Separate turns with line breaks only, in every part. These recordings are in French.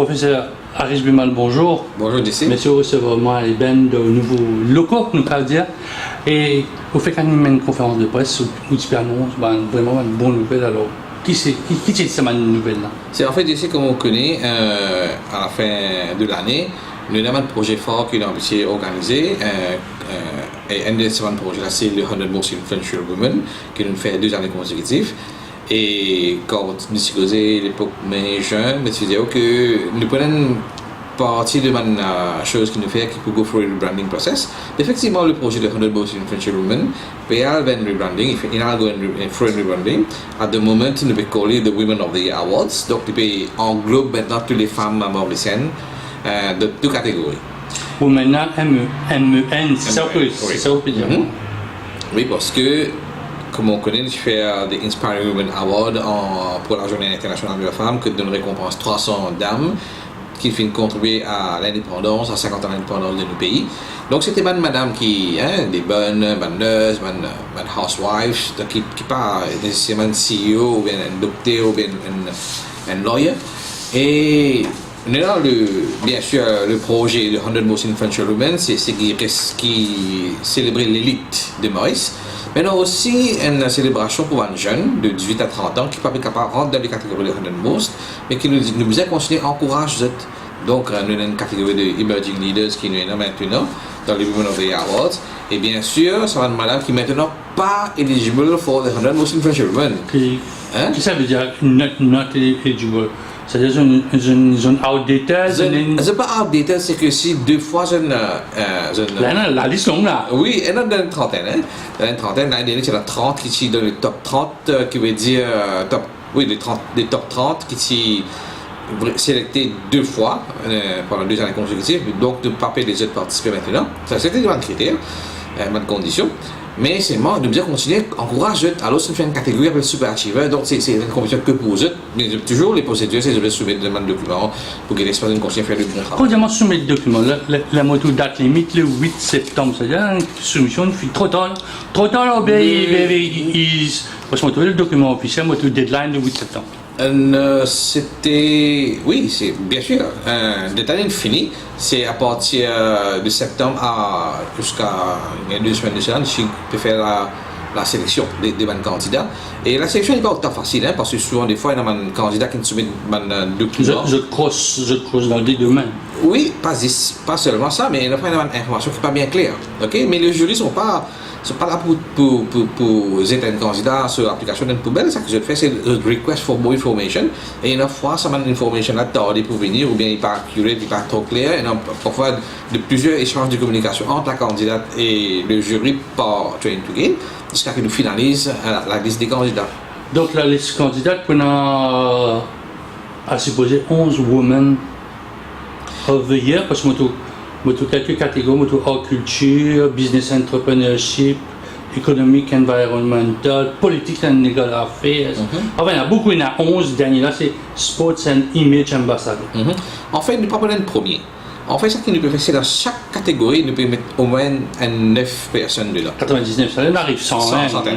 Professeur Aris Bimal, bonjour.
Bonjour, DC.
Monsieur, c'est vraiment les bennes de nouveaux locaux, nous allons dire. Et vous faites quand même une conférence de presse où tu annonces vraiment une bonne nouvelle. Alors, qui c'est cette nouvelle-là?
C'est en fait, DC, comme on connaît, à la fin de l'année, nous avons un projet fort que nous avons essayé d'organiser. Et un de ces projets-là, c'est le 100 Most Influential Women, qui nous fait 2 années consécutives. Et quand nous discutait l'époque mais jeune, nous disions que nous prenons partie de la chose qui nous fait qui peut go through le rebranding process. Effectivement, le projet de 100 Most Influential Women, il a un rebranding, il a un rebranding. At the moment, nous peut coller the Women of the Year Awards. Donc, il peut englobe maintenant toutes les femmes membres de scène de toutes catégories.
Ou maintenant, MEN, c'est ça que vous pouvez dire.
Oui, parce que comme on connaît, je fais des Inspiring Women Awards pour la Journée internationale de la femme, qui donne récompense 300 dames qui viennent contribuer à l'indépendance, à 50 ans d'indépendance de nos pays. Donc c'était une madame qui, des bonnes nurses, bonnes housewives, qui pas nécessairement un CEO, ou bien un docteur, ou bien un lawyer. Et nous avons bien sûr le projet de 100 Most Influential Women, c'est qui célébrait l'élite de Maurice. Mais nous avons aussi une célébration pour un jeune de 18 à 30 ans qui n'est pas capable de rentrer dans les catégories de 100 Most, mais qui nous a continué à encourager. Donc, nous avons une catégorie de Emerging Leaders qui nous est maintenant dans les Women of the Year Awards. Et bien sûr, c'est une madame qui n'est maintenant pas eligible pour les 100 Most Influential Women.
Qu'est-ce que ça veut dire, not eligible? C'est-à-dire une zone outdated?
C'est pas outdated, c'est que si 2 fois
la liste longue là.
Oui, elle est dans une trentaine. Dans une trentaine, l'année dernière, c'est la 30 qui est dans le top 30, qui veut dire les top 30 qui sont sélectés 2 fois pendant 2 années consécutives. Donc, de ne pas payer les autres participer maintenant. Ça, c'était un critère, une condition. Mais c'est moi de bien continuer, encourage alors c'est une catégorie appelée super achiever, donc c'est une compétition que pour eux, mais toujours les procédures, c'est de soumettre des documents pour que l'espace de conseil faire le bon travail.
Quand on soumet le document, la moto date limite le 8 septembre, c'est-à-dire une soumission une trop tard, parce que le document officiel, le deadline le 8 septembre.
Oui, c'est bien sûr. Le deadline fini, c'est à partir de septembre jusqu'à 2 semaines de semaine, je peux faire la sélection des candidats. Et la sélection n'est pas autant facile, parce que souvent, des fois, il y a un candidat qui ne soumet pas de documents.
Je croise dans les domaines.
Oui, pas seulement ça, mais il y a une information qui n'est pas bien claire. Okay? Mais les jurys ne sont pas là pour aider un candidat sur l'application d'une poubelle. Ce que je fais, c'est request for more information. Et une fois, ça m'a une information là tardée pour venir, ou bien il n'est pas accurate, il n'est pas trop clair. Et donc, parfois, de plusieurs échanges de communication entre la candidate et le jury par Train to Gain, jusqu'à ce que nous finalise la liste des candidats.
Donc, la liste candidate, on a supposé 11 women of the year, parce que quelques catégories, agriculture, business entrepreneurship, économique, environmental, politique and legal affairs. Enfin, il y en a beaucoup, il y en a 11 derniers là, c'est sports and image ambassador.
En fait, nous ne pouvons pas prendre le premier. En fait, ce qui nous peut faire, c'est dans chaque catégorie, nous pouvons mettre au moins 9 personnes dedans.
99, ça arrive 100.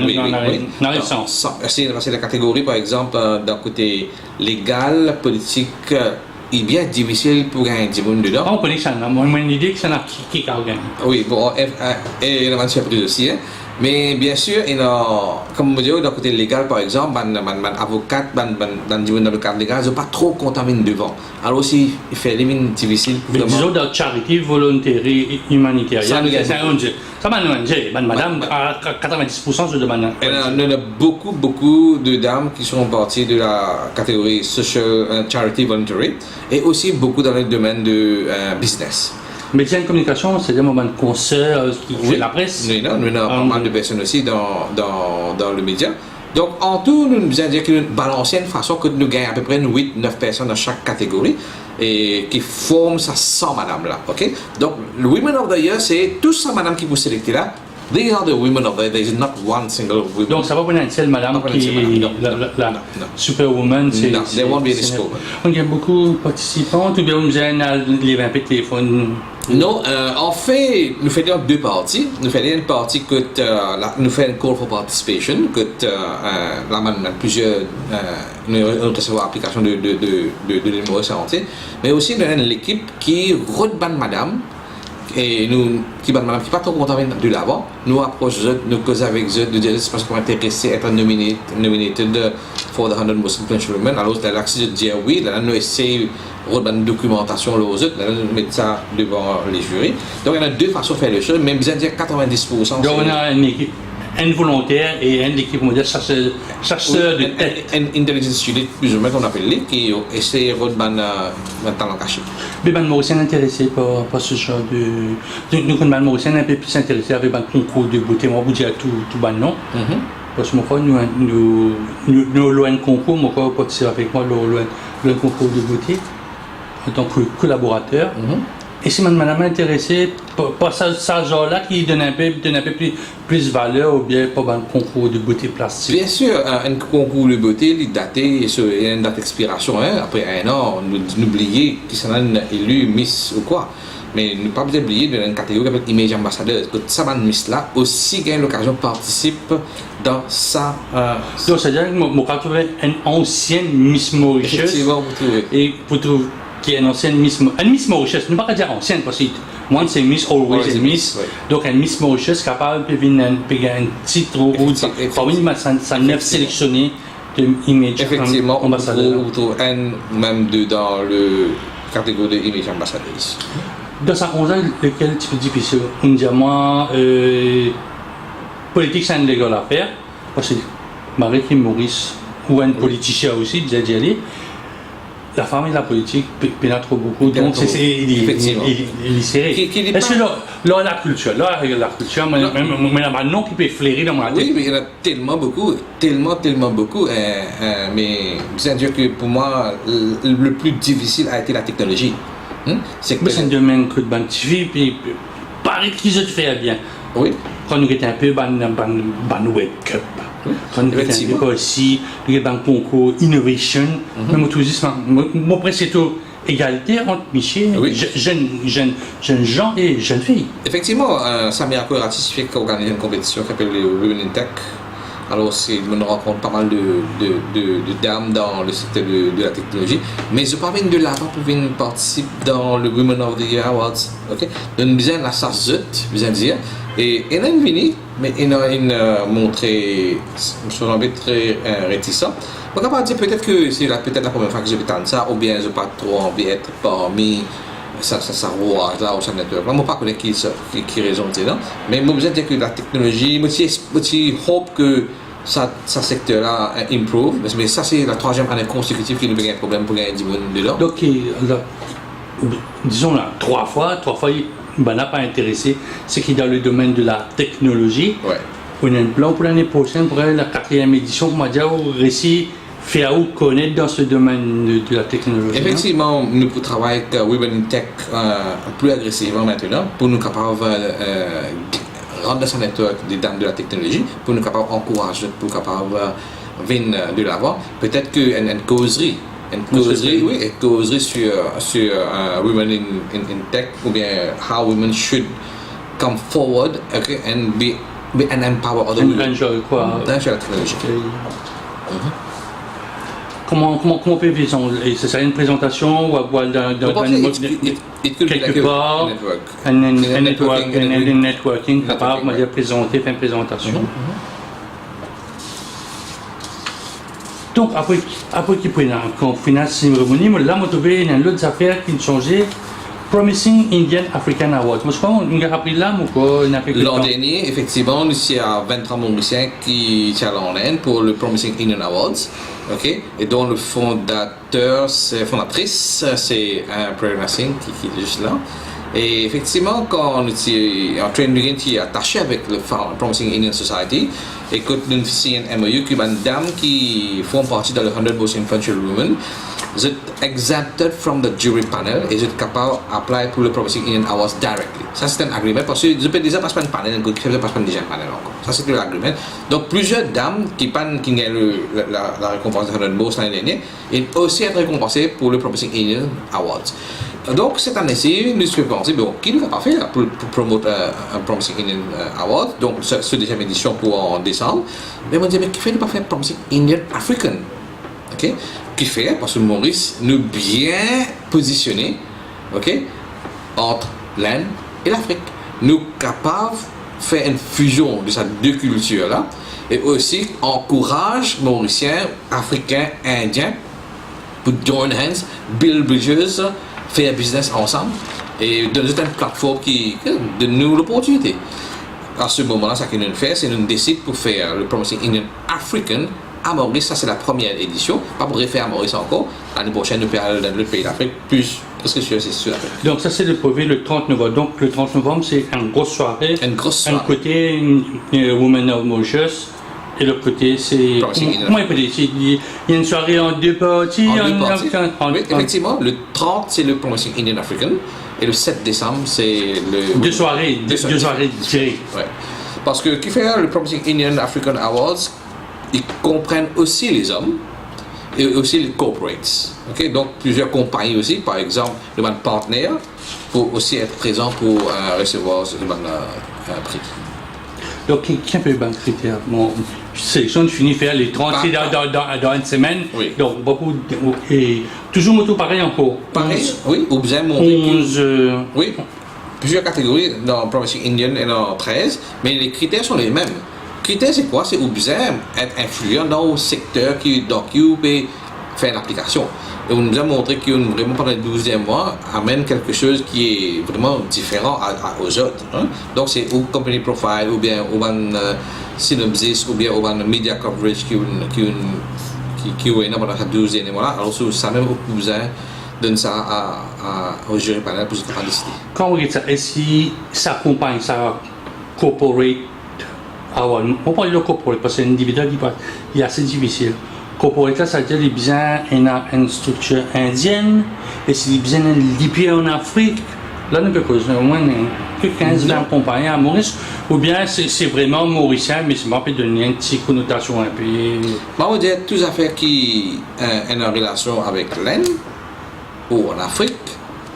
Oui.
On arrive 100.
C'est la catégorie, par exemple, d'un côté légal, politique, il est bien difficile pour gagner du monde dedans.
On connaît ça, moi j'ai une idée que ça n'a qui a gagné.
Oui, bon, et il y a une surprise aussi. Mais bien sûr, comme vous dites, d'un côté légal, par exemple, un avocat, dans le cadre légal, ils ne sont pas trop contaminés devant. Alors aussi, il fait les mines difficiles.
Disons, dans la charité volontaire et humanitaire, ça m'a demandé, madame, à 90% je demande.
Il y a beaucoup de dames qui sont parties de la catégorie social charity voluntary et aussi beaucoup dans le domaine de business.
Médias de communication, c'est des moments de concert qui fait la presse.
Nous avons pas mal de personnes aussi dans le média. Donc, en tout, nous allons dire que nous balançons une façon que nous gagnons à peu près 8-9 personnes dans chaque catégorie et qui forment ça 100 madame là. Okay? Donc, le Women of the Year, c'est tous 100 madame qui vous sélectez là, These are the women of there. There is not one single woman.
Donc ça va pour une seule madame
Pas
qui
une seule madame, non,
la,
non,
la
non.
superwoman.
No, there won't be any
c'est-
superwoman.
Donc il y a beaucoup de participants, tout bien vous avez les 20 téléphones.
Non, en fait, nous faisons deux parties. Nous faisons une partie que nous faisons un call for participation, que là maintenant plusieurs nous recevons application de numéro santé, mais aussi nous avons l'équipe qui redbande madame et nous qui bande madame qui pas trop content de l'avant, nous approche nous cause avec eux, nous disons parce qu'on est intéressé à être nominated for the 100 most influential women. Alors là l'accès de dire oui, là nous essayons une documentation aux autres, là nous mettons ça devant les jurys. Donc il y a deux façons de faire les choses, même bien dire 90%.
Donc on a une équipe, un volontaire et une équipe, on va dire, chasseur de tête.
Un intelligence unit, plus ou moins qu'on appelle les, qui essaie de faire un talent caché.
Les bandes mauriciennes intéressés par ce genre de. Nous, les bandes mauriciennes un peu plus intéressés avec un concours de beauté. Moi, je vous dis à tout ban non. Parce que moi, nous avons un concours, moi, je participe avec moi, le concours de beauté, en tant que collaborateur. Et si madame est intéressée par ce genre-là qui donne un peu plus valeur ou bien pour un concours de beauté plastique.
Bien sûr, un concours de beauté, il est daté, il y a une date d'expiration, hein, après un an, n'oubliez qui s'en a élu Miss ou quoi. Mais ne pas oublier de une catégorie avec image ambassadeur. Que ça va Miss là aussi gagne l'occasion de participer dans ça.
Donc c'est-à-dire que moi, quand trouvé une ancienne Miss Mauritius.
Effectivement, vous trouvez.
Et pour trouver qui est une ancienne Miss Mauritius, ne pas dire ancienne parce que moi c'est Miss Always
Ouais, c'est
and Miss.
ouais.
Donc une Miss Mauritius capable de venir payer un titre ou parmi ça neuf sélectionné de image
Effectivement,
ambassadeur.
vous trouvez un même dans le catégorie de image ambassadeur.
Dans sa 11 ans, lequel tu peux difficile? On dit moi, politique c'est une légale affaire parce que Marie-Kim Maurice ou un politicien aussi, déjà d'y aller. La femme et la politique pénètrent beaucoup, donc il est serré. Est-ce que là, la culture, mais la non qui peut flairer dans ma tête.
Oui, mais il y en a tellement beaucoup, mais c'est dire que pour moi, le plus difficile a été la technologie.
C'est un domaine que de banque puis paraît qu'ils se fait bien.
Oui.
Quand nous étions un peu ban Web Cup. Quand nous étions un peu aussi, nous avons un concours Innovation, même au tourisme, moi presque c'est tout égalité entre Michel, jeunes gens et jeunes filles.
Effectivement, Samir a ratifié organiser une compétition qui s'appelle les Women in Tech. Alors, on rencontre pas mal de dames dans le secteur de la technologie, mais je parle de là-bas pour venir participer dans le Women of the Year Awards. Okay? Donc, nous avons la SARZUT, nous allons dire, et il a venu, mais il a montré, je suis très réticent. Je ne peux pas dire peut-être que c'est peut-être la première fois que je vais tenter ça, ou bien je n'ai pas trop envie d'être parmi ça rouage là au sein de network. Moi, je ne sais pas connaître qui raison dedans, mais moi, je dire que la technologie, je hope que ça secteur-là improve, mais ça, c'est la troisième année consécutive qu'il y a un problème pour gagner 10 millions de dollars.
Donc, disons là, trois fois, il n'a pas intéressé, c'est qui est dans le domaine de la technologie.
Ouais.
On a un plan pour l'année prochaine, pour la 4e édition, on va dire, réussi faire ou connaître dans ce domaine de la technologie.
Effectivement, nous travaillons avec Women in Tech plus agressivement maintenant pour nous capables rendre dans ce network des dames de la technologie, pour nous capables encourager, pour nous capables venir de l'avant. Peut-être qu'une causerie. Une causerie sur Women in Tech, ou bien how women should come forward and be and empower other women.
Quoi?
Dans la technologie.
Comment on peut vivre? C'est ça une présentation ou quelque part un networking capable de présenter, faire une présentation. Donc après qu'il prenne en finale cérémonie, là on trouvé une autre affaire qui changeait. Promising Indian African Award. Je crois qu'on a appris là ou quoi?
L'an dernier, effectivement, nous avons 23 Mauriciens qui sont en Inde pour le Promising Indian Awards. Okay? Et dont le fondatrice, c'est Prerna Singh qui est juste là. Et effectivement, quand on est en train de attaché avec le Promising Indian Society, et que nous signons un MOU qui est une dame qui font partie de le 100 Most Influential Women, vous êtes exempted from the jury panel et vous êtes capable d'appliquer pour le Promising Indian Awards directly. Ça, c'est un agreement parce que vous pouvez déjà passer par un panel, vous pouvez passer par déjà un panel encore. Ça, c'est l'agreement. Donc, plusieurs dames qui gagnent la récompense de 100 Most l'année dernière, et aussi être récompensées pour le Promising Indian Awards. Donc, cette année-ci, nous sommes pensé, bon, qui ne va pas faire pour promouvoir un Promising Indian Award, donc cette deuxième édition pour en décembre. Mais on dit, mais qui fait ne pas faire Promising Indian African? Ok? Qui fait, parce que Maurice nous bien positionné, ok, entre l'Inde et l'Afrique. Nous capables de faire une fusion de ces deux cultures-là et aussi encourage Mauriciens, Africains, Indiens pour join hands, build bridges, faire business ensemble et donner une plateforme qui donne nous l'opportunité. À ce moment-là, ce que nous faisons, c'est que nous décidons pour faire le Promising Indian African à Maurice. Ça, c'est la première édition. Pas pour refaire à Maurice encore. L'année prochaine, nous allons dans le pays d'Afrique, plus, parce que c'est sur l'Afrique.
Donc, ça, c'est le premier le 30 novembre. Donc, le 30 novembre, c'est une grosse soirée.
Une grosse soirée.
Un côté, Women of Mauritius. Et l'autre côté, c'est. Comment il peut dire? Il y a une soirée en deux parties.
Oui, effectivement, le 30, c'est le Promising Indian African. Et le 7 décembre, c'est le.
Deux soirées directes.
Ouais. Parce que qui fait le Promising Indian African Awards, ils comprennent aussi les hommes et aussi les corporates. Okay? Donc, plusieurs compagnies aussi, par exemple, le partenaire, pour aussi être présent pour recevoir ce prix.
Donc, qui peut ban critère? Bon, sélection, je finis faire les 30 dans une semaine.
Oui.
Donc, beaucoup. Et toujours tout pareil encore.
Pareil, oui, ou bien
11.
Oui, plusieurs catégories dans Promising Indian et dans 13, mais les critères sont les mêmes. Critères, c'est quoi? C'est ou bien être influent dans le secteur qui peut faire l'application. Et on nous a montré qu'on vraiment pendant les 12e mois amène quelque chose qui est vraiment différent aux autres. Hein? Donc c'est ou company profile, ou bien synopsis, ou bien media coverage qui est pendant la 12e mois. Alors ça même au besoin donne ça au jury panel pour se faire décider.
Quand on regarde ça, est-ce que ça accompagne ça corporate? On parle de corporate parce que c'est un individu qui est assez difficile. Corporate, ça veut dire qu'il y a une structure indienne et s'il y a un pieds en Afrique, là, on peut causer au moins 15-20 compagnies à Maurice, ou bien c'est vraiment mauricien, mais ça peut donner une petite connotation un peu.
Moi, on dirait toutes les affaires qui ont une relation avec l'Inde ou en Afrique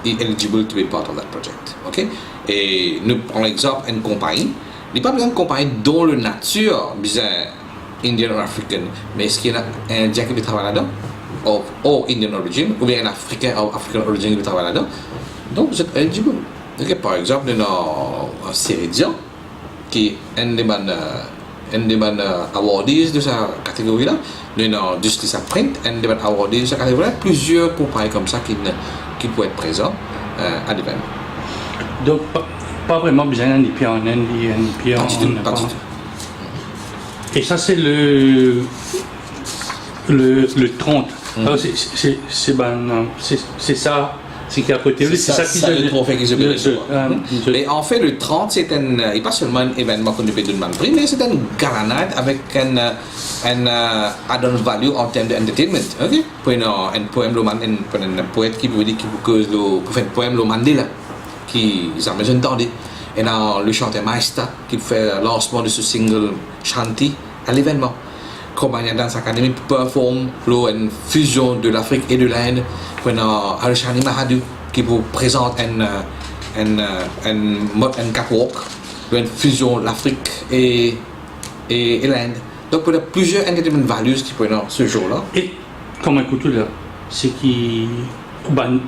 est eligible to be part of that project. Okay? Et nous prenons l'exemple d'une compagnie. Il n'y a pas besoin de compagnie dont la nature besoin Indian ou African, mais est-ce qu'il y a un Indien qui travaille là-dedans, ou Indian origin, ou bien un Africain ou African origin qui travaille là-dedans? Donc vous êtes eligible. Okay, par exemple, nous avons un Céridian qui est un des awardees de sa catégorie-là. Nous avons Justice à Print, un des awardees de sa catégorie-là. Plusieurs compagnies comme ça qui peuvent être présents à l'événement.
Donc, pas vraiment besoin d'un pied en Inde, un pied en
pas du tout.
Et ça, c'est le 30. Alors, c'est ça, c'est qui est à côté.
C'est ça le trophée qui se peut. Et en fait, le 30, c'est pas seulement un événement qu'on peut donner un prix, mais c'est un galanade avec un add-on value en termes d'entertainment. Okay? Pour un poème pour un poète qui veut dire pour faire un poème le Mandela, qui s'amuse entendre. Et dans le chanteur Maïsta qui fait le lancement de ce single Shanti à l'événement. Compagnie Dance Academy performe une fusion de l'Afrique et de l'Inde. Puis Arshani Mahadou qui vous présente un catwalk, une fusion de l'Afrique et l'Inde. Donc il y a plusieurs entertainment values qui prennent ce jour-là.
Et comme écoute là, c'est qui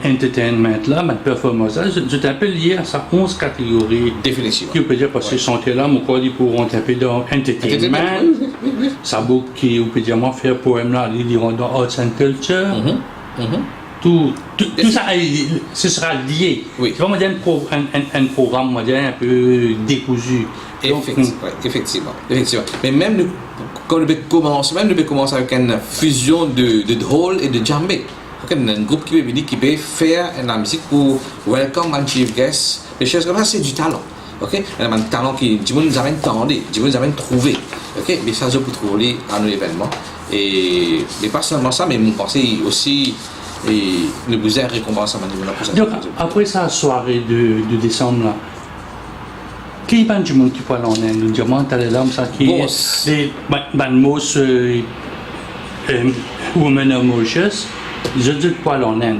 entertainment là, ma performance là, c'est un peu lié à sa 11 catégories.
Définitivement.
Qui peut dire parce que chanter là, mon corps ils pourront taper dans entertainment.
Oui.
Ça beaucoup qui peut dire moi faire poème là, ils diront dans arts and culture. Tout ça, ce sera lié.
Oui.
C'est vraiment un programme un peu décousu.
Effectivement. Mais même quand nous commençons avec une fusion de drôle et de djembé. Ok, un groupe qui peut venir, qui peut faire la musique pour welcome un chief guest. Les choses comme ça, c'est du talent. Ok, il y a un talent qui, du monde nous amène tendé, du monde nous amène trouvé. Ok, mais ça, je peux trouver à nos événements. Et pas seulement ça, mais mon pensée aussi, et le besoin de récompense à mon niveau là.
Donc, après sa soirée de décembre, là, qui est du monde qui peut aller en Inde? Le diamant, t'as les larmes, ça qui
Bon,
est. Les Banmos, Women of Mauritius, je dis quoi aller en Inde?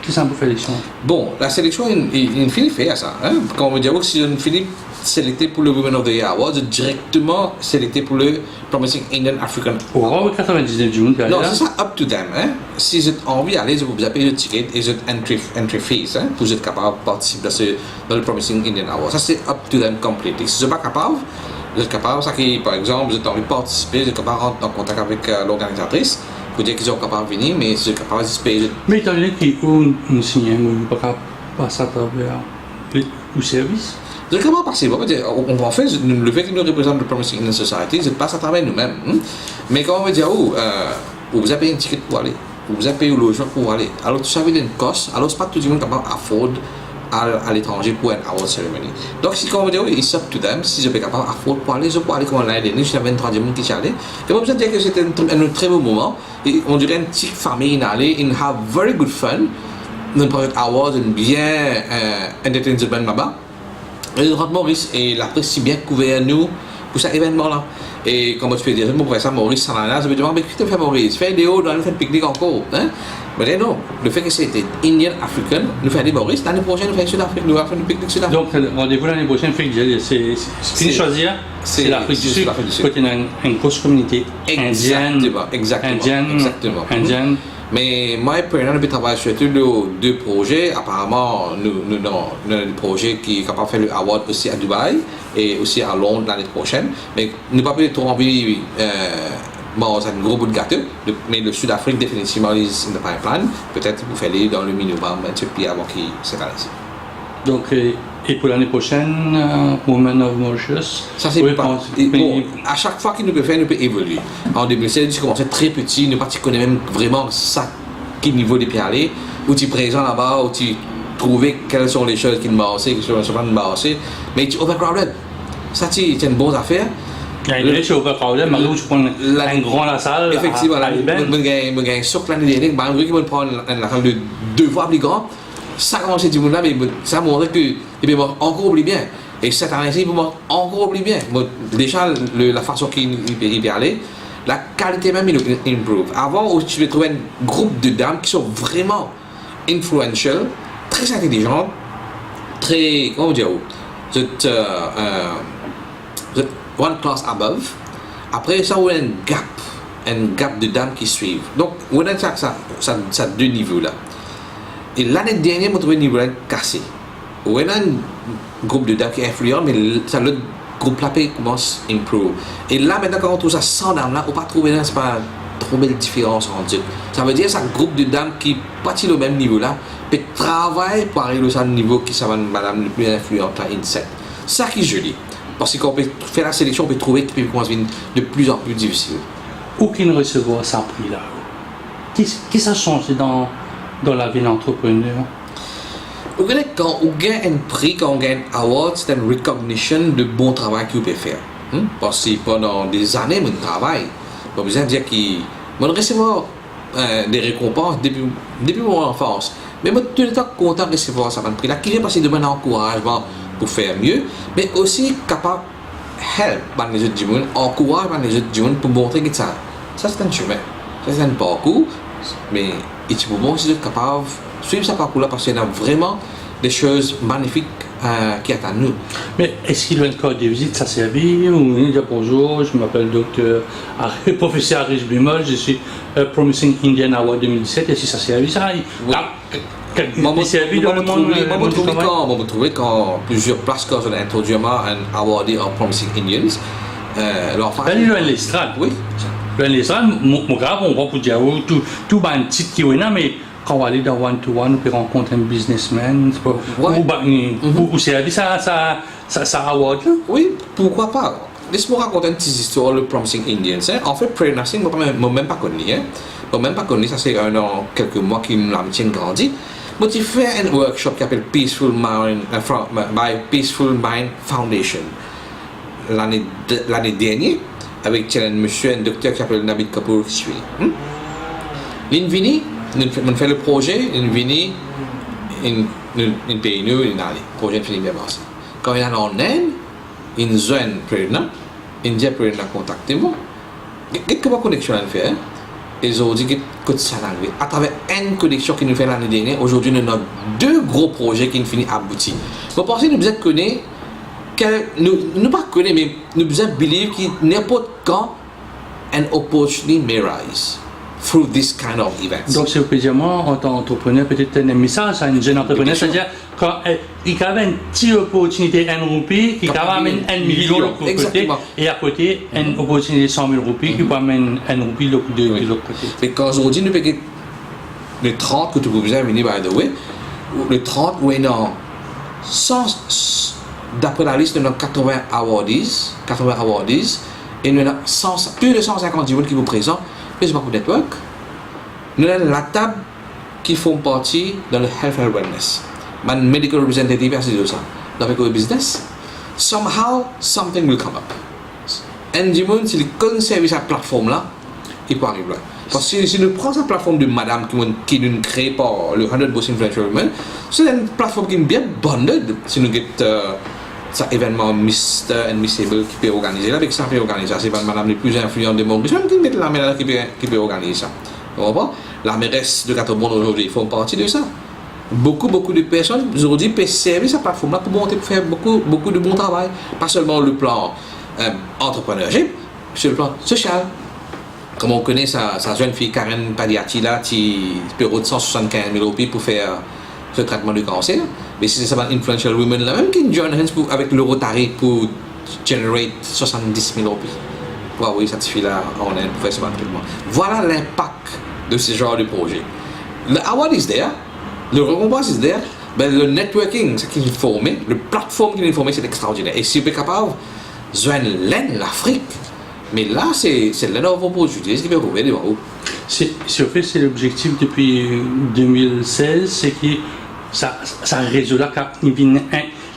Qui s'en peut faire l'élection?
Bon, la sélection, il finit fait à ça. Hein? Quand on me dit que si on finit sélecté pour le Women of the Year Award, directement sélecté pour le Promising Indian African Award.
Oh, 99 du monde,
Non, c'est ça, up to them. Hein? Si vous avez envie d'aller, vous avez payé le ticket et vous entry fees hein, pour être capable de participer dans le Promising Indian Award. Ça, c'est up to them completely. Si vous n'êtes pas capable, vous êtes capable, ça qui, par exemple, vous êtes envie de participer, vous êtes capable de rentrer en contact avec l'organisatrice pour dire qu'ils sont capables de venir, mais si vous êtes capable de payer.
Mais étant donné qu'il y a une signe, vous ne pouvez pas passer à travers le service.
Vous êtes capable de passer. En fait, le fait que nous représentons le Promising Indian Society, vous passez à travers nous-mêmes. Mais quand on veut dire, vous avez payé un ticket pour aller, vous avez payé le logement pour aller, alors tout ça veut dire une cost, alors c'est pas tout le monde capable d'afford à l'étranger pour une award ceremony. Donc, si quand on veut dire, it's up to them, si je suis capable d'afford pour aller, je peux aller comme l'année dernière, j'avais 23e monde qui s'y allait. Et moi, je dire que c'était un très beau moment. Et on dirait une petite famille inhalée, and have very good fun. Nous avons awards, bien entertainment là-bas. Et le Grand Maurice, et la presse si bien couvert nous pour cet événement-là. Et comme je peux dire, moi, pour ça, Maurice, ça là, je me demande, mais qu'est-ce que tu fais, Maurice? Fais des hauts, nous fait pique-nique encore. Hein? Mais non, le fait que c'était Indian African, nous faisons des Maurice, l'année prochaine, nous faisons Sud-Afrique, nous allons faire un pique-nique Sud-Afrique.
Donc, rendez-vous l'année prochaine, c'est choisir, c'est l'Afrique du Sud, quand il y a une grosse communauté indienne.
Mais moi, je travaille sur deux projets. Apparemment, nous avons un projet qui est capable de faire le award aussi à Dubaï et aussi à Londres l'année prochaine. Mais nous n'avons pas trop envie. Bon, c'est un gros bout de gâteau, mais le Sud-Afrique, définitivement, is in the pipeline. Peut-être vous faites dans le mi-novembre, un petit peu avant qu'il s'établisse.
Donc, et pour l'année prochaine, Women of Mauritius,
ça c'est pas. Bon, à chaque fois qu'il nous peut faire, nous peut évoluer. En 2016, tu commençais très petit, nous pas tu connais même vraiment ça, quel niveau de pied aller, où tu es présent là-bas, où tu trouvais quelles sont les choses qui ne marchaient, quelles sont les choses qui ne marchaient, mais tu overcrowded. Ça, c'est une bonne affaire.
Il y a des overcrowded, mais tu prends un grand la salle.
Effectivement, je gagne sur l'année dernière, je vais prendre la salle de 2 fois plus grand. Ça commence à dire là, mais ça montre que il peut encore oublier bien. Et cette année-ci, il peut encore oublier bien. Déjà, la façon qu'il peut aller, la qualité même, il improve. Avant, où tu peux trouver un groupe de dames qui sont vraiment influential, très intelligentes, très, comment dire, one class above. Après, ça, on a un gap de dames qui suivent. Donc, on a ça 2 niveaux là. Et l'année dernière, on trouvé un niveau cassé. On a un groupe de dames qui est influent, mais le groupe là commence à improve. Et là, maintenant, quand on trouve ça 100 dames là, on ne peut pas trouver là, c'est pas trop belle différence entre eux. Ça veut dire que c'est un groupe de dames qui partent au même niveau là, peut travailler pour arriver à un niveau qui s'appelle madame le plus influente à INSET. C'est ça qui est joli. Parce qu'on peut faire la sélection, on peut trouver que les commence de plus en plus difficile.
Aucune recevoir sans prix là. Qu'est-ce que ça change dans la vie d'entrepreneur?
Quand on gagne un prix, quand on gagne un award, c'est une recognition de bon travail que vous pouvez faire. Parce que pendant des années, mon travail, pas besoin de dire que je recevoir des récompenses depuis mon enfance. Mais je suis tout le temps content de recevoir ça prix là, qui vient passer de mon encouragement pour faire mieux, mais aussi capable de help les autres du monde, encourager les autres du monde pour montrer que ça c'est un chemin, ça c'est un parcours, mais il faut montrer que vous êtes capable de suivre ce parcours là parce qu'il y a vraiment des choses magnifiques qui attendent nous.
Mais est-ce qu'il y a une carte de visite, ça servi ou il dit bonjour, je m'appelle professeur Arish Bimol, je suis Promising Indian Award 2017, est-ce que ça servi ça?
On trouvé quand plusieurs places quand on a introduit un award en Promising Indians.
L'estrade.
Oui.
L'estrade, mon gars, on va pour dire tout un titre qui est là, mais quand on va aller dans one-to-one, on peut rencontrer un businessman, ou servir ça award là?
Oui, pourquoi pas. Laisse-moi raconter une petite histoire, le Promising Indians. En fait, Prayer Nursing, je ne même pas connu. Bon, même pas connu, ça c'est un an, quelques mois qui nous tiennent grandi. Mais tu fais un workshop qui s'appelle Peaceful Mind, by Peaceful Mind Foundation. L'année dernière, avec un monsieur, un docteur qui s'appelle Navid Kapoor qui suit. L'invini, on fait le projet, l'invini, in pays nous, in allé. Le projet finit bien passé. Quand il y a en Inde, une zone prévenant, une dia prévenant contacté moi. Qu'est-ce que ma connexion a fait? Ils ont dit que ça arrive. À travers une connexion qui nous fait l'année dernière, aujourd'hui nous avons 2 gros projets qui nous finissent aboutis. Vous pensez que nous devons connaître, nous pas connaître, mais nous devons believe que n'importe quand, an opportunity may rise through this kind of events.
Donc, c'est dire, moi, en tant qu'entrepreneur, peut-être un message à une jeune entrepreneur, c'est-à-dire quand il y a une petite opportunité, 1 roupie, il y a 1 million de côté, et à côté, une opportunité de 100 000 roupies, qui peut amener 1 roupie de l'autre côté.
Mais quand aujourd'hui, nous payons le 30 que tu peux venir, by the way, le 30, où il y a d'après la liste, nous avons 80 awardees, et nous avons plus de 150 personnes qui vous présentent. Mais c'est pas pour network. Nous avons la table qui font partie dans le health and wellness. Man medical representative, c'est de ça. Dans le business, somehow something will come up. Et du monde, si le service à la plateforme là, il peut arriver là. Parce que si nous prenons cette plateforme de madame qui nous crée par le 100 Most Influential Women, c'est une plateforme qui est bien bonded. Si nous avons cet événement Mr. and Miss Able qui peut organiser là, avec ça peut organiser ça, c'est pas madame les plus influentes de mon région qui met la main qui peut organiser ça. Vous comprenez? La mairesse de Catobon aujourd'hui font partie de ça. Beaucoup de personnes aujourd'hui peuvent servir cette plateforme là pour monter, pour faire beaucoup de bon travail, pas seulement le plan entrepreneurship, sur le plan social. Comme on connaît sa jeune fille Karen Padiati là, qui peut de 175 000 roupies pour faire ce traitement du cancer. Mais si c'est ça, influential women là même qui join hands avec le Rotary pour generate 70 000 roupies. Oui, ça suffit là, on a pour faire ce traitement. Voilà l'impact de ce genre de projet. Le award is there, le récompense is there, mais le networking, ce qui est formé, le plateforme qui est formé, c'est extraordinaire. Et si on est capable de joindre l'Afrique, mais là, c'est l'énorme opportunité qui peut trouver devant vous.
C'est l'objectif depuis 2016, c'est que ça réseau là, il vient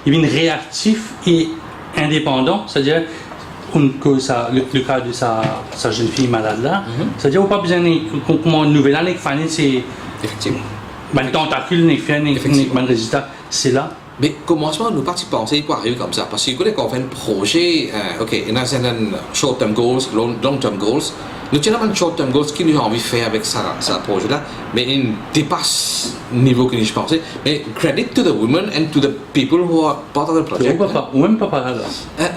réactif et indépendant, c'est-à-dire le cas de sa jeune fille malade là, c'est-à-dire qu'on n'a pas besoin de nouvelle année, c'est
effectivement.
Le tentacule n'est fait, le résultat, c'est là.
Mais commencement, nous pas penser pour arriver comme ça, parce que quand on fait un projet, ok, il y a certaines short-term goals, long-term goals. Nous avons un short-term goals qui nous a envie de faire avec ce projet-là, mais il dépasse le niveau que je pensais. Mais credit to the women and to the people who are part of the project.
Ou même pas par là.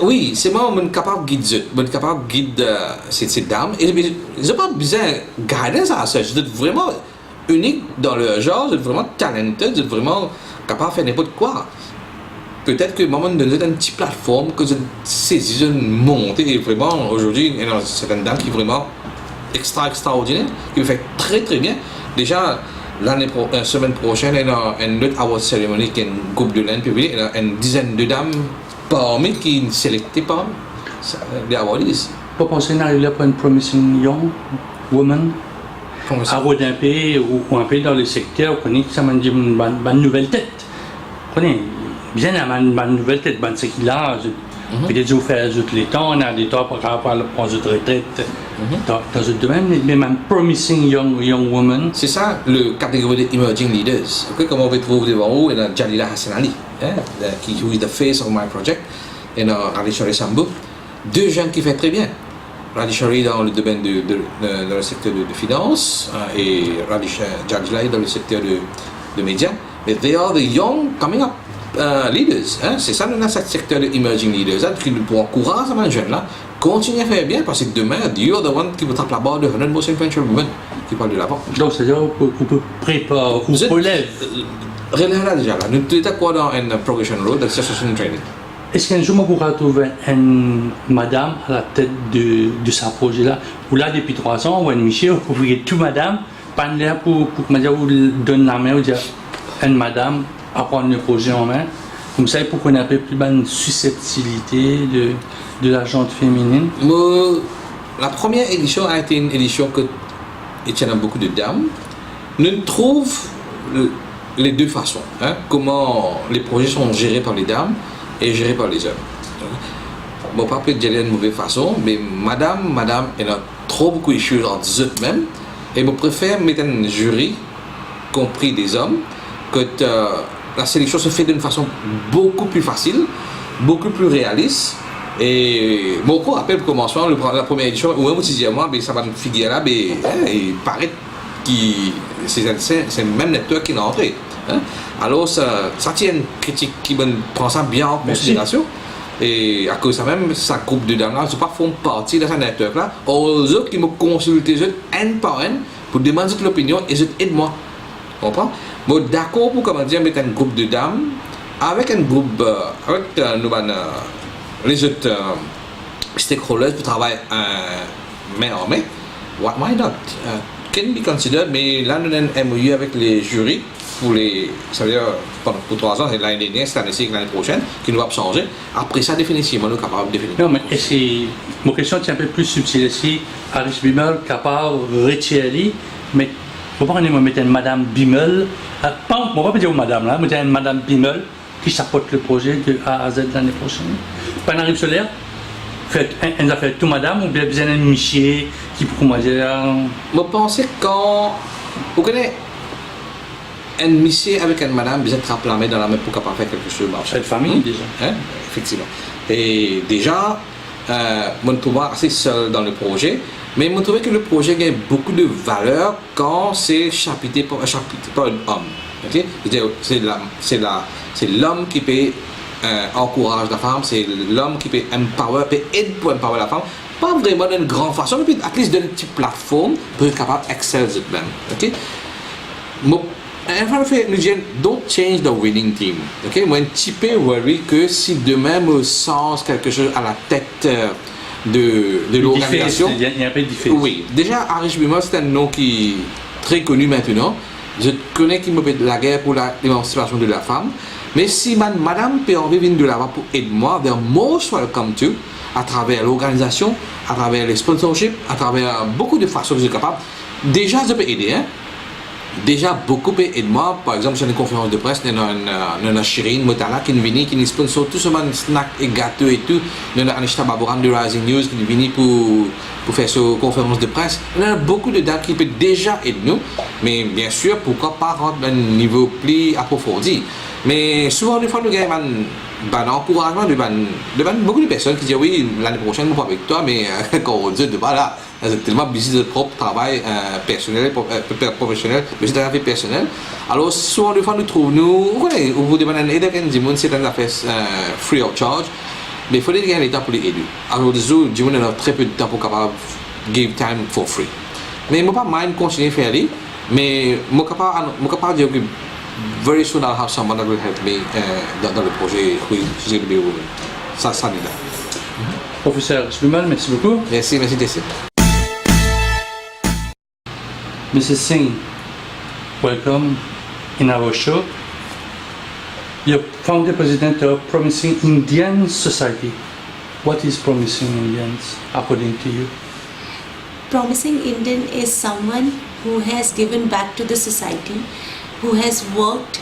Oui, c'est moi qui suis capable de guider ces dames. Et je n'ai pas besoin de guidance à ça. Je suis vraiment unique dans le genre, je suis vraiment talented, je suis vraiment capable de faire n'importe quoi. Peut-être que moment donné, une petite plateforme que je saisis, je monte et vraiment aujourd'hui, c'est une dame qui est vraiment extraordinaire, qui me fait très bien. Déjà, la semaine prochaine, il y a une autre award ceremony qui est un groupe de l'Inde public, il y a une dizaine de dames parmi qui sont sélectées par les awardees.
Pas penser d'arriver là pour une promising young woman à un pays ou un pays dans le secteur, on connaît que ça m'a dit une bonne nouvelle tête. On connaît bien une bonne nouvelle tête, bonne c'est qu'il a. Peut-être que vous faites tous les temps, on a des temps pour prendre une retraite dans ce domaine, mais même promising young woman.
C'est ça le catégorie des emerging leaders. Okay, comme on peut trouver devant vous, il y a Jalila Hassan Ali, qui est the face of my project, et Radishari Sambou. 2 jeunes qui font très bien. Radishari dans le domaine dans le secteur de finance et Jalila dans le secteur de médias. Mais they are the young coming up leaders. C'est ça dans ce secteur de emerging leaders qui nous encourage à ces jeunes-là. Continuez à faire bien parce que demain, you're the one qui vous tape la barre de 100 Most Influential Women qui parle de la barre.
Donc c'est-à-dire qu'on peut préparer, on relève.
Relève là déjà là. Nous sommes d'accord dans une progression road de succession training.
Est-ce qu'un jour, on pourra trouver une madame à la tête de ce projet-là, ou là, depuis 3 ans, ou un Michel, vous pouvez tout madame, pas là pour que vous donne la main, ou dire une madame à prendre le projet en main. Comme ça, pour qu'on ait un peu plus de susceptibilité de la gente féminine.
La première édition a été une édition que et il y en a beaucoup de dames, nous trouvent les deux façons. Hein, comment les projets sont gérés par les dames et gérés par les hommes. Bon, pas peut-être dire de mauvaise façon, mais madame, elle a trop beaucoup de choses entre eux-mêmes, et je préfère mettre un jury, compris des hommes, que la sélection se fait d'une façon beaucoup plus facile, beaucoup plus réaliste. Et mon cours rappelle le commencement, la première édition, ou même si moi, ça va me figurer là, il paraît que c'est même network qui est entré. Hein? Alors ça tient une critique qui prend ça bien en considération. Et à cause de ça même, sa groupe de dames là, je ne font pas partie de ce network là. Aux autres qui me consultent un par un pour demander l'opinion et je aide moi. Tu comprends? Bon, d'accord pour comment dire mettre un groupe de dames avec un groupe avec les autres stakeholders qui travaillent main en main. Why not? Can be considered, mais là nous avons un MOU avec les jurys ça veut dire pour 3 ans, c'est l'année dernière, cette année-ci, l'année prochaine, qui nous va changer. Après ça, définitivement, nous sommes capables de définir.
Non, mais ma question est un peu plus subtile ici. Arish Bimmel, capable de retirer, mais vous ne pouvez pas mettre une Madame Bimmel, je ne vais pas dire Madame là, mais une Madame Bimmel qui supporte le projet de A à Z l'année prochaine. Panarive solaire, elle a fait tout Madame, ou bien besoin d'un Michier qui pourrait dire.
Je pense que quand vous connaissez un monsieur avec une madame, vous êtes rappelé dans la main pour capable faire quelque chose.
C'est une famille déjà.
Hein? Effectivement. Et déjà, je me trouve assez seul dans le projet, mais je me trouve que le projet gagne beaucoup de valeur quand c'est chapitré par un homme. Okay? C'est l'homme qui peut encourager la femme, c'est l'homme qui peut aider pour empower la femme. Pas vraiment d'une grande façon, mais à least d'une petite plateforme pour être capable d'exceller eux-mêmes. Okay? En fait, nous disons, don't change the winning team. Okay? Moi, un petit peu worry que si demain me sens quelque chose à la tête de l'organisation.
Il y a un peu de différence.
Oui. Déjà, Arish Bimmel, c'est un nom qui est très connu maintenant. Je connais qu'il me fait de la guerre pour l'émancipation de la femme. Mais si madame peut envie de venir de là-bas pour aider moi, they're most welcome to, à travers l'organisation, à travers les sponsorships, à travers beaucoup de façons que je suis capable. Déjà, je peux aider. Hein? Déjà, beaucoup peuvent aider moi. Par exemple, j'ai une conférence de presse, il y a Shirin Motala qui est venu, qui nous sponsor tout ce snack et gâteau et tout. Il y a Anishta Baboram de Rising News qui est venu pour faire cette conférence de presse. Il y a beaucoup de dames qui peuvent déjà aider nous. Mais bien sûr, pourquoi pas rentrer à un niveau plus approfondi. Mais souvent, des fois, nous avons un encouragement de beaucoup de personnes qui disent oui, l'année prochaine, nous pas avec toi, mais quand on dit de là, c'est tellement busy de propre travail personnel, professionnel, mais c'est un affaire personnel. Alors, souvent, des fois, nous trouvons, vous demandez un aide à un c'est une affaire free of charge, mais il faut gagner le temps pour les aider. Alors, disons, on a très peu de temps pour capable give time for free. Mais je ne pas mind continuer à faire ça, mais je suis capable de dire que very soon I'll have someone that will help me dans le projet who is going to be a woman. Ça est là.
Professeur Bimmel, merci beaucoup.
Merci DC.
Mrs. Singh, welcome in our show. You're founder president of Promising Indian Society. What is Promising Indians according to you?
Promising Indian is someone who has given back to the society, who has worked,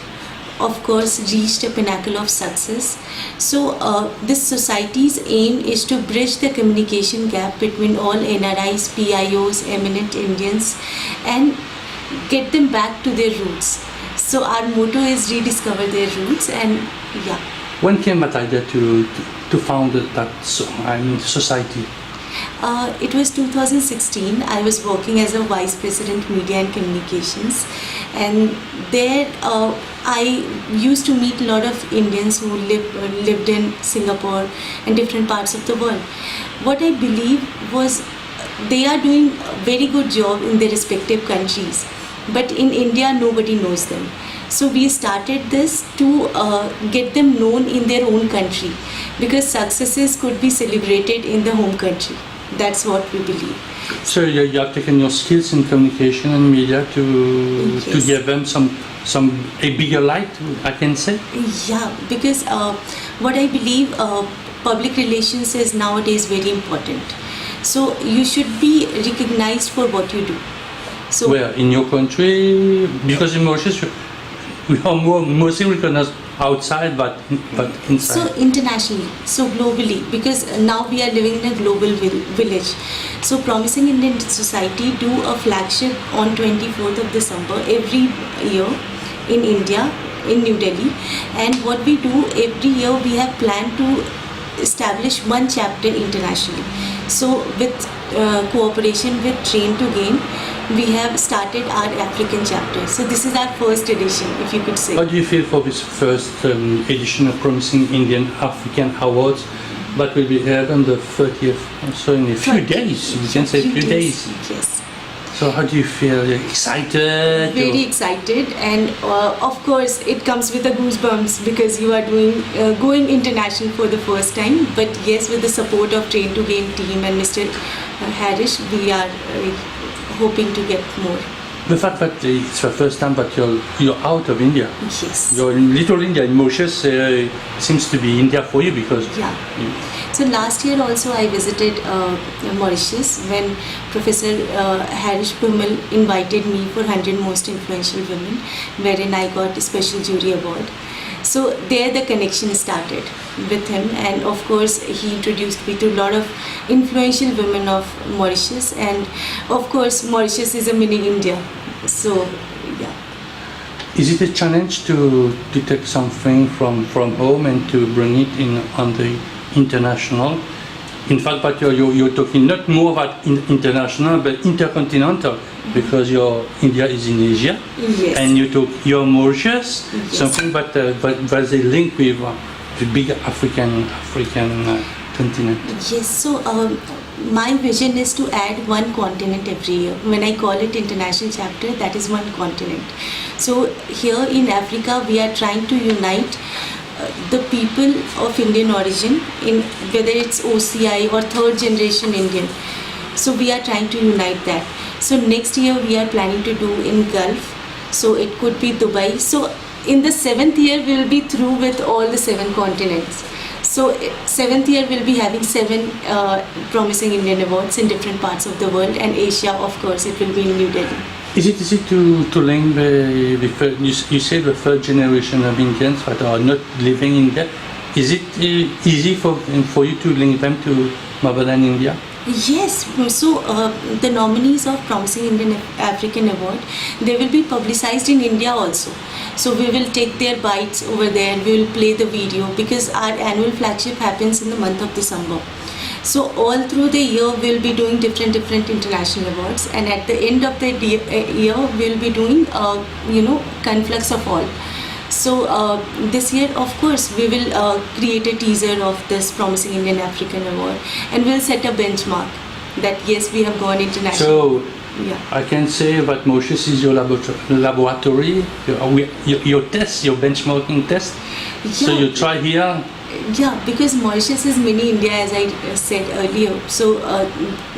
of course, reached a pinnacle of success. So this society's aim is to bridge the communication gap between all NRIs, PIOs, eminent Indians, and get them back to their roots. So our motto is rediscover their roots, and yeah.
When came that idea to found that society?
It was 2016. I was working as a Vice President Media and Communications, and there I used to meet a lot of Indians who lived in Singapore and different parts of the world. What I believe was they are doing a very good job in their respective countries, but in India nobody knows them. So we started this to get them known in their own country, because successes could be celebrated in the home country. That's what we believe.
So you have taken your skills in communication and media to give them a bigger light, I can say?
Yeah, because what I believe, public relations is nowadays very important. So you should be recognized for what you do. So
Where in your country? Because in Mauritius, we are mostly recognized outside, but inside.
So internationally, so globally, because now we are living in a global village. So Promising Indian Society do a flagship on 24th of December every year in India, in New Delhi. And what we do every year, we have planned to establish one chapter internationally. So with cooperation with Train to Gain, we have started our African chapter. So this is our first edition, if you could say.
How do you feel for this first edition of Promising Indian African Awards that will be held on the 30th, so in a few days, we can say a few days.
Yes.
So how do you feel? Excited?
Very excited, and of course it comes with the goosebumps because you are doing going international for the first time. But yes, with the support of Train to Gain team and Mr. Harish, we are hoping to get more.
The fact that it's the first time that you're out of India.
Yes.
You're in Little India. In Mauritius seems to be India for you because.
Yeah. So last year also I visited Mauritius when Professor Harish Bhumal invited me for 100 Most Influential Women, wherein I got a special jury award. So there the connection started with him, and of course he introduced me to a lot of influential women of Mauritius, and of course Mauritius is a mini India. So yeah.
Is it a challenge to take something from home and to bring it in on the international? In fact, but you're talking not more about international but intercontinental, because your India is in Asia.
Yes.
And your Mauritius,
Yes.
something but there's a link with the big African continent.
Yes, so my vision is to add one continent every year. When I call it international chapter, that is one continent. So here in Africa, we are trying to unite the people of Indian origin, in whether it's OCI or third generation Indian. So we are trying to unite that. So next year we are planning to do in Gulf. So it could be Dubai. So in the 7th year we will be through with all the 7 continents. So 7th year we'll be having 7 Promising Indian Awards in different parts of the world, and Asia, of course, it will be in New Delhi.
Is it easy to link the third, you say the third generation of Indians that are not living in India? Is it easy for you to link them to motherland India?
Yes, so the nominees of Promising Indian African Award, they will be publicized in India also. So we will take their bites over there and we will play the video, because our annual flagship happens in the month of December. So all through the year we will be doing different international awards, and at the end of the year we will be doing conflux of all. So this year, of course, we will create a teaser of this Promising Indian African Award, and we'll set a benchmark that yes, we have gone international.
So
yeah.
I can say that Mauritius is your laboratory, your test, your benchmarking test.
Yeah.
So you try here.
Yeah, because Mauritius is mini India, as I said earlier. So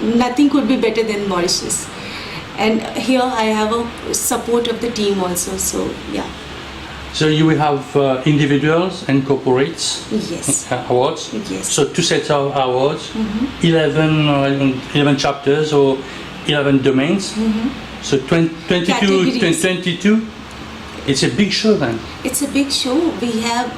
nothing could be better than Mauritius. And here I have a support of the team also. So yeah.
So you will have individuals and corporates
Yes.
awards.
Yes.
So 2 sets of awards,
Mm-hmm.
11 chapters or 11 domains.
Mm-hmm.
So 22.
Categories.
It's a big show then.
It's a big show. We have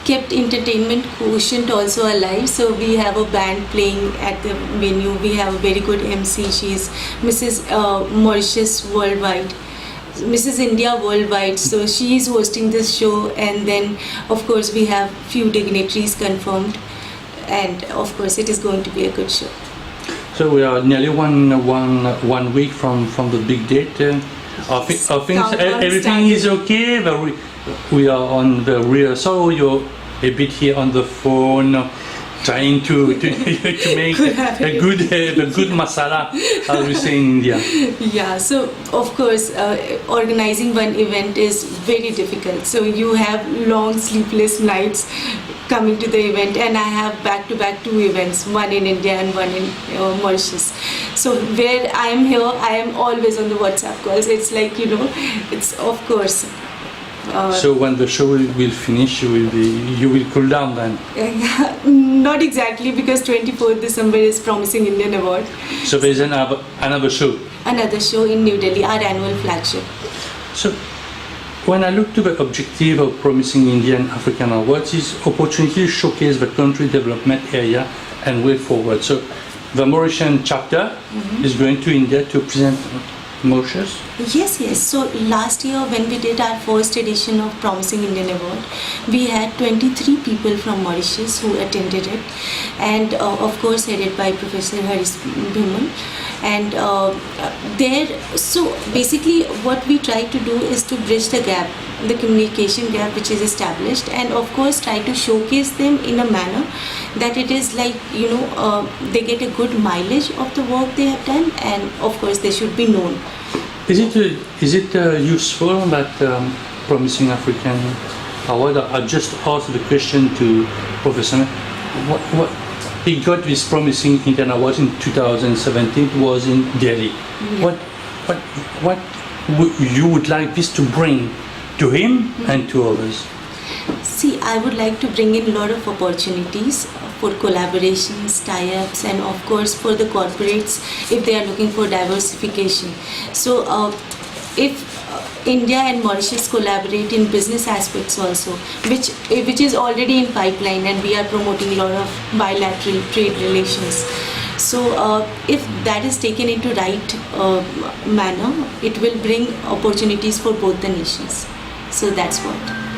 kept entertainment quotient also alive. So we have a band playing at the venue. We have a very good MC. She is Mrs. Mauritius Worldwide, Mrs. India Worldwide. So she is hosting this show, and then of course we have few dignitaries confirmed, and of course it is going to be a good show.
So we are nearly one week from the big date. Everything is okay, but we are on the rehearsal. You're a bit here on the phone, trying to make a good masala, as we say in India.
Yeah, so of course organizing one event is very difficult. So you have long sleepless nights coming to the event, and I have back-to-back 2 events, one in India and one in Mauritius. So where I am here, I am always on the WhatsApp calls. It's like, it's of course
So when the show will finish, you will cool down then.
Not exactly, because 24th December is Promising Indian Award.
So there's another show.
Another show in New Delhi, our annual flagship.
So when I look to the objective of Promising Indian African Awards is opportunity to showcase the country development area and way forward. So the Mauritian chapter is going to India to present Mauritius.
Yes. So last year when we did our first edition of Promising Indian Award, we had 23 people from Mauritius who attended it, and of course headed by Professor Haris Bhimal. And so basically what we try to do is to bridge the gap, the communication gap which is established, and of course try to showcase them in a manner that it is like, they get a good mileage of the work they have done, and of course they should be known.
Is it useful that Promising African Award? I just asked the question to Professor. What he got this Promising Indian Award in 2017. It was in Delhi.
Yeah.
What you would like this to bring to him and to others?
See, I would like to bring in a lot of opportunities for collaborations, tie-ups, and of course for the corporates if they are looking for diversification. So if India and Mauritius collaborate in business aspects also, which is already in pipeline, and we are promoting a lot of bilateral trade relations. So if that is taken into right manner, it will bring opportunities for both the nations. So that's what.